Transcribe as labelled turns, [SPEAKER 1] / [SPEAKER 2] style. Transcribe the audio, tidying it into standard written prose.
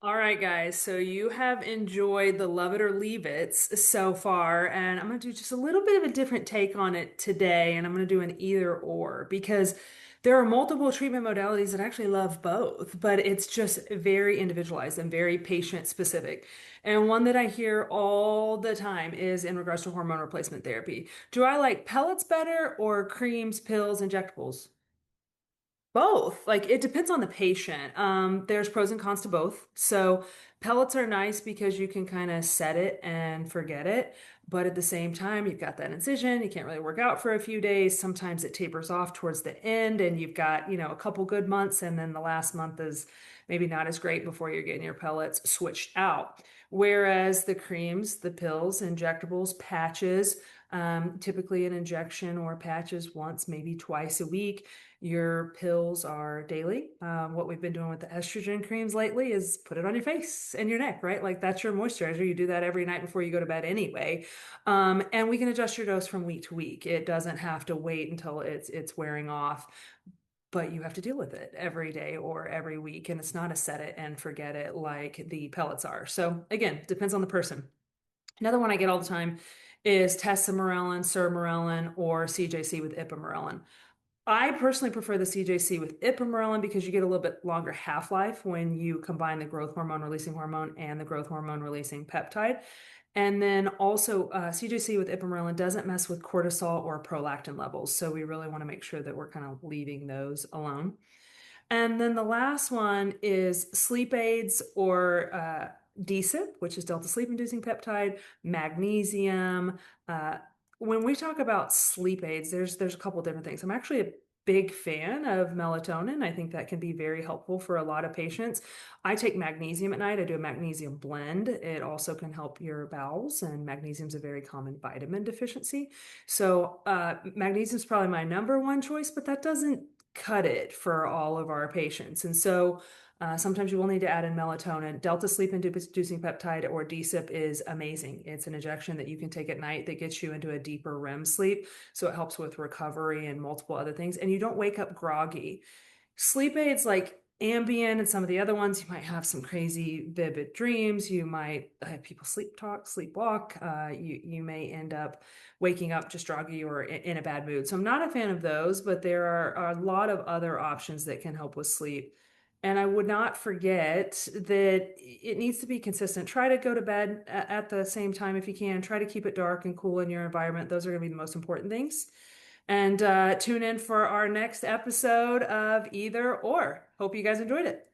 [SPEAKER 1] All right, guys. So you have enjoyed the Love It or Leave It so far, and I'm going to do just a little bit of a different take on it today, and I'm going to do an either or because there are multiple treatment modalities that actually love both, but it's just very individualized and very patient specific. And one that I hear all the time is in regards to hormone replacement therapy. Do I like pellets better or creams, pills, injectables? Both. Like it depends on the patient. There's pros and cons to both. So pellets are nice because you can kind of set it and forget it. But at the same time, you've got that incision. You can't really work out for a few days. Sometimes it tapers off towards the end and you've got, a couple good months and then the last month is maybe not as great before you're getting your pellets switched out. Whereas the creams, the pills, injectables, patches, typically an injection or patches once, maybe twice a week. Your pills are daily. What we've been doing with the estrogen creams lately is put it on your face and your neck, right? Like that's your moisturizer. You do that every night before you go to bed anyway. And we can adjust your dose from week to week. It doesn't have to wait until it's wearing off, but you have to deal with it every day or every week. And it's not a set it and forget it like the pellets are. So again, depends on the person. Another one I get all the time is tesamorelin, sermorelin, or CJC with ipamorelin. I personally prefer the CJC with ipamorelin because you get a little bit longer half-life when you combine the growth hormone releasing hormone and the growth hormone releasing peptide. And then also CJC with ipamorelin doesn't mess with cortisol or prolactin levels. So we really want to make sure that we're kind of leaving those alone. And then the last one is sleep aids or DSIP, which is delta sleep inducing peptide, magnesium. Uh, when we talk about sleep aids, there's a couple different things. I'm actually a big fan of melatonin. I think that can be very helpful for a lot of patients. I take magnesium at night. I do a magnesium blend. It also can help your bowels, and magnesium is a very common vitamin deficiency. So magnesium is probably my number one choice, but that doesn't cut it for all of our patients. And so sometimes you will need to add in melatonin. Delta sleep inducing peptide or DSIP is amazing. It's an injection that you can take at night that gets you into a deeper REM sleep. So it helps with recovery and multiple other things. And you don't wake up groggy. Sleep aids like Ambien and some of the other ones, you might have some crazy vivid dreams. You might have people sleep talk, sleepwalk. You may end up waking up just groggy or in a bad mood. So I'm not a fan of those, but there are a lot of other options that can help with sleep. And I would not forget that it needs to be consistent. Try to go to bed at the same time if you can. Try to keep it dark and cool in your environment. Those are going to be the most important things. And tune in for our next episode of Either or. Hope you guys enjoyed it.